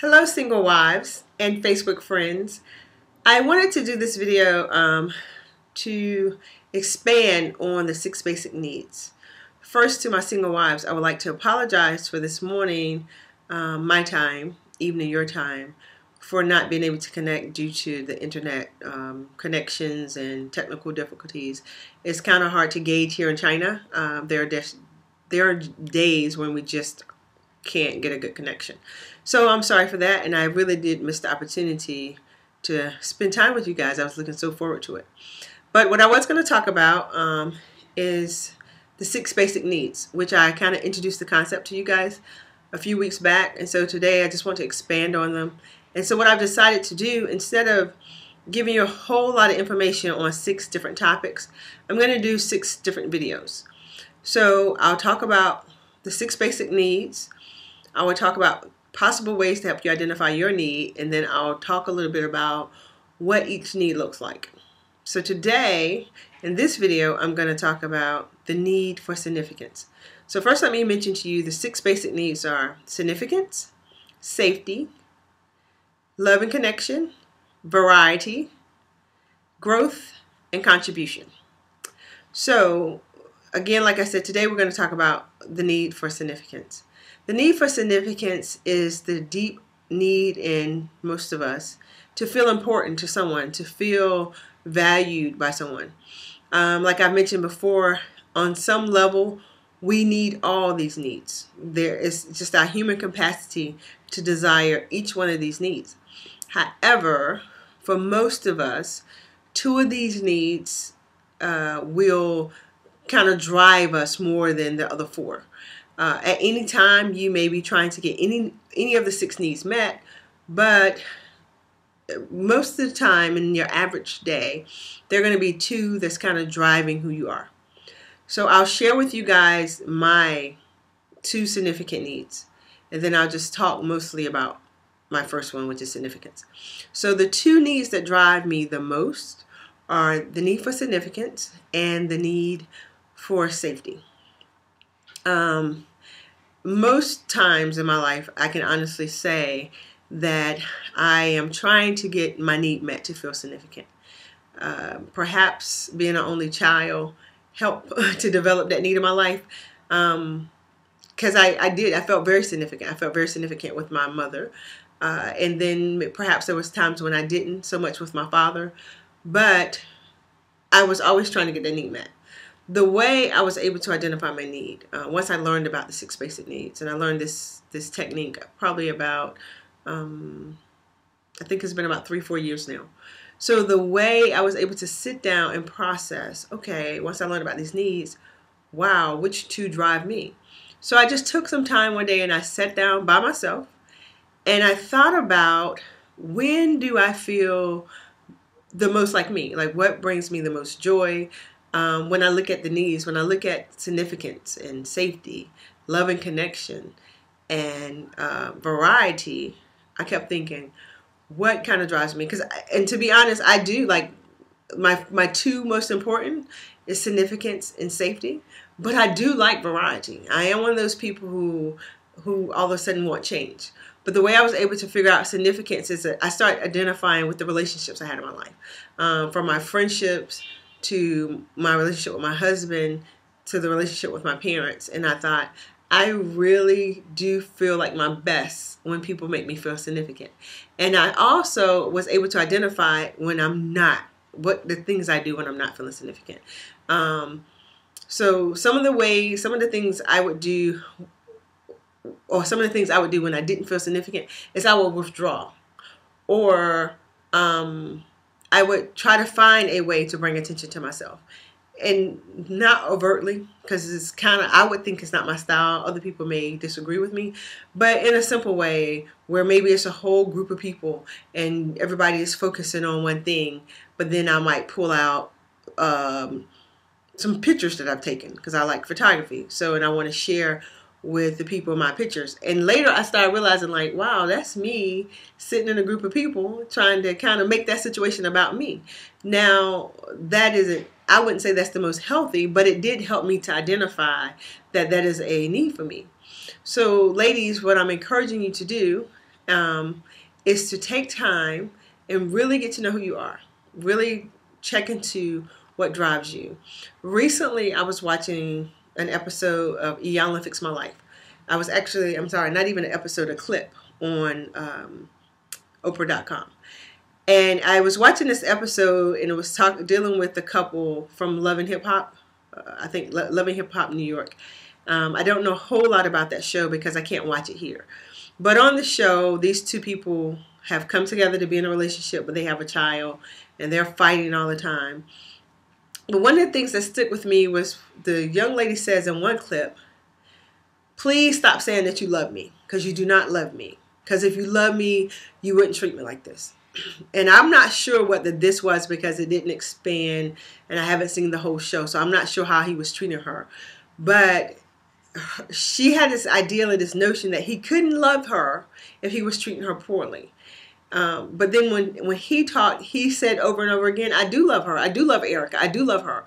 Hello single wives and Facebook friends. I wanted to do this video to expand on the 6 basic needs. First, to my single wives, I would like to apologize for this morning, my time, evening your time, for not being able to connect due to the internet connections and technical difficulties. It's kind of hard to gauge here in China. There are days when we just can't get a good connection. So I'm sorry for that, and I really did miss the opportunity to spend time with you guys. I was looking so forward to it. But what I was going to talk about is the 6 basic needs, which I kind of introduced the concept to you guys a few weeks back. And so today I just want to expand on them. And so what I've decided to do, instead of giving you a whole lot of information on 6 different topics, I'm going to do 6 different videos. So I'll talk about the 6 basic needs. I will talk about possible ways to help you identify your need, and then I'll talk a little bit about what each need looks like. So today, in this video, I'm going to talk about the need for significance. So first, let me mention to you the 6 basic needs are significance, safety, love and connection, variety, growth, and contribution. So again, like I said, today we're going to talk about the need for significance. The need for significance is the deep need in most of us to feel important to someone, to feel valued by someone. Like I mentioned before, on some level, we need all these needs. There is just our human capacity to desire each one of these needs. However, for most of us, 2 of these needs will kind of drive us more than the other 4. At any time, you may be trying to get any of the 6 needs met, but most of the time in your average day, there are going to be 2 that's kind of driving who you are. So I'll share with you guys my 2 significant needs, and then I'll just talk mostly about my first one, which is significance. So the 2 needs that drive me the most are the need for significance and the need for safety. Most times in my life, I can honestly say that I am trying to get my need met to feel significant. Perhaps being an only child helped to develop that need in my life, because I felt very significant. I felt very significant with my mother, and then perhaps there was times when I didn't so much with my father, but I was always trying to get that need met. The way I was able to identify my need, once I learned about the 6 basic needs, and I learned this technique probably about, I think it's been about 3-4 years now. So the way I was able to sit down and process, okay, once I learned about these needs, wow, which 2 drive me? So I just took some time one day and I sat down by myself and I thought about, when do I feel the most like me? Like, what brings me the most joy? When I look at the needs, when I look at significance and safety, love and connection, and variety, I kept thinking, what kind of drives me? And to be honest, I do like my 2 most important is significance and safety, but I do like variety. I am one of those people who all of a sudden want change. But the way I was able to figure out significance is that I started identifying with the relationships I had in my life, from my friendships to my relationship with my husband, to the relationship with my parents. And I thought, I really do feel like my best when people make me feel significant. And I also was able to identify when I'm not, what the things I do when I'm not feeling significant. So some of the things I would do, or some of the things I would do when I didn't feel significant, is I would withdraw, or I would try to find a way to bring attention to myself, and not overtly, because it's kind of, I would think it's not my style. Other people may disagree with me, but in a simple way where maybe it's a whole group of people and everybody is focusing on one thing, but then I might pull out some pictures that I've taken because I like photography. So, and I want to share with the people in my pictures. And later I started realizing, like, wow, that's me sitting in a group of people trying to kind of make that situation about me. Now, that isn't, I wouldn't say that's the most healthy, but it did help me to identify that that is a need for me. So ladies, what I'm encouraging you to do um, is to take time and really get to know who you are. Really check into what drives you. Recently, I was watching an episode of Eon Fix My Life. I'm sorry, not even an episode, a clip on Oprah.com. And I was watching this episode, and it was dealing with the couple from Love and Hip Hop. I think Love and Hip Hop New York. I don't know a whole lot about that show because I can't watch it here. But on the show, these two people have come together to be in a relationship, but they have a child, and they're fighting all the time. But one of the things that stuck with me was the young lady says in one clip, "Please stop saying that you love me, because you do not love me. Because if you love me, you wouldn't treat me like this." And I'm not sure what this was because it didn't expand, and I haven't seen the whole show, so I'm not sure how he was treating her. But she had this ideal and this notion that he couldn't love her if he was treating her poorly. But then when he talked, he said over and over again, "I do love her. I do love Erica. I do love her."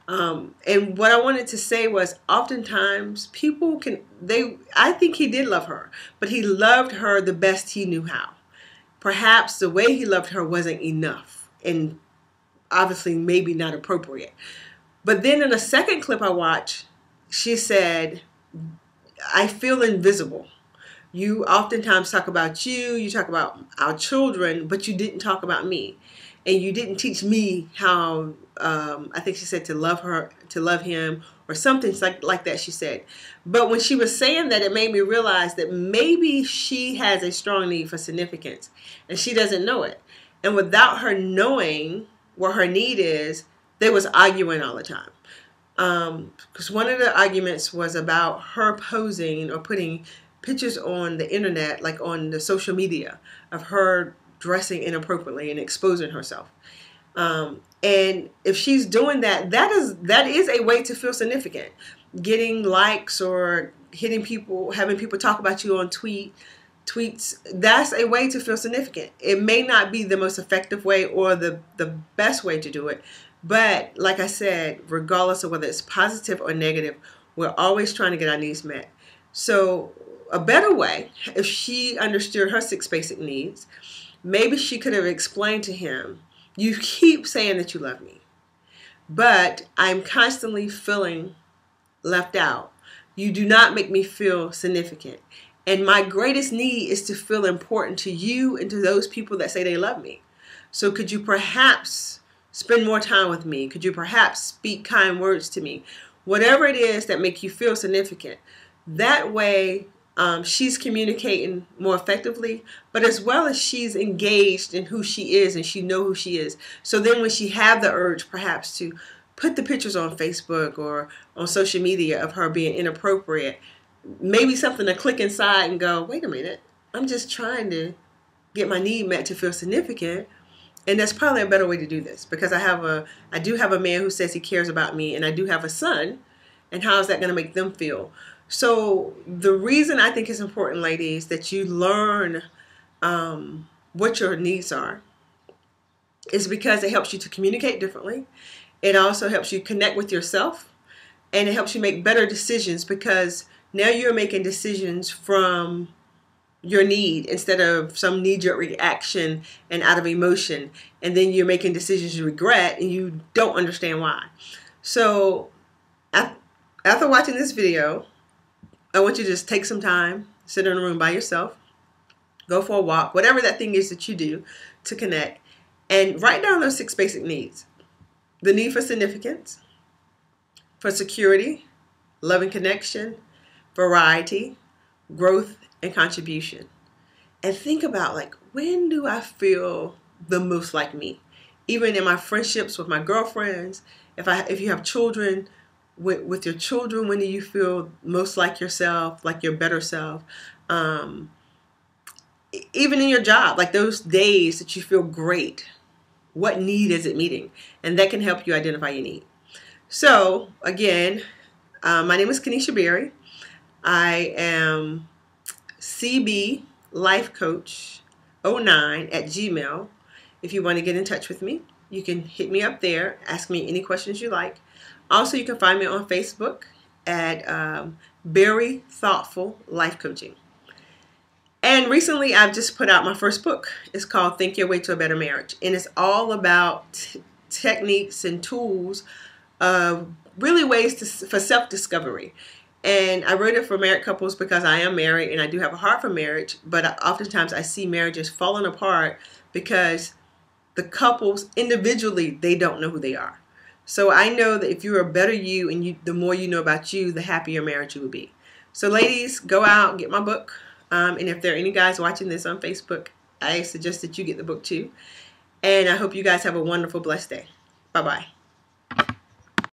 And what I wanted to say was, oftentimes people I think he did love her, but he loved her the best he knew how. Perhaps the way he loved her wasn't enough, and obviously maybe not appropriate. But then in a second clip I watched, she said, "I feel invisible. You oftentimes talk about you talk about our children, but you didn't talk about me. And you didn't teach me how," I think she said, to love him, or something like that she said. But when she was saying that, it made me realize that maybe she has a strong need for significance, and she doesn't know it. And without her knowing what her need is, they was arguing all the time. Because one of the arguments was about her posing or putting pictures on the internet, like on the social media, of her dressing inappropriately and exposing herself. And if she's doing that, that is a way to feel significant. Getting likes or hitting people, having people talk about you on tweets, that's a way to feel significant. It may not be the most effective way or the best way to do it, but like I said, regardless of whether it's positive or negative, we're always trying to get our needs met. So a better way, if she understood her 6 basic needs, maybe she could have explained to him, "You keep saying that you love me, but I'm constantly feeling left out. You do not make me feel significant. And my greatest need is to feel important to you and to those people that say they love me. So could you perhaps spend more time with me? Could you perhaps speak kind words to me? Whatever it is that make you feel significant." That way, she's communicating more effectively, but as well as she's engaged in who she is and she know who she is. So then when she have the urge perhaps to put the pictures on Facebook or on social media of her being inappropriate, maybe something to click inside and go, "Wait a minute, I'm just trying to get my need met to feel significant." And that's probably a better way to do this, because I do have a man who says he cares about me, and I do have a son, and how is that going to make them feel? So the reason I think it's important, ladies, that you learn what your needs are is because it helps you to communicate differently. It also helps you connect with yourself, and it helps you make better decisions, because now you're making decisions from your need instead of some knee-jerk reaction and out of emotion, and then you're making decisions you regret and you don't understand why. So after watching this video, I want you to just take some time, sit in a room by yourself, go for a walk, whatever that thing is that you do to connect, and write down those 6 basic needs. The need for significance, for security, love and connection, variety, growth, and contribution. And think about, like, when do I feel the most like me? Even in my friendships with my girlfriends, if you have children, with your children, when do you feel most like yourself, like your better self? Even in your job, like those days that you feel great, what need is it meeting? And that can help you identify your need. So again, my name is Kenesha Berry. I am CB Life Coach 09 at Gmail. If you want to get in touch with me, you can hit me up there, ask me any questions you like. Also, you can find me on Facebook at Berry Thoughtful Life Coaching. And recently I've just put out my first book. It's called Think Your Way to a Better Marriage. And it's all about techniques and tools, really ways for self-discovery. And I wrote it for married couples because I am married and I do have a heart for marriage. But oftentimes I see marriages falling apart because the couples individually, they don't know who they are. So I know that if you're a better you and the more you know about you, the happier marriage you will be. So ladies, go out, get my book. And if there are any guys watching this on Facebook, I suggest that you get the book too. And I hope you guys have a wonderful, blessed day. Bye-bye.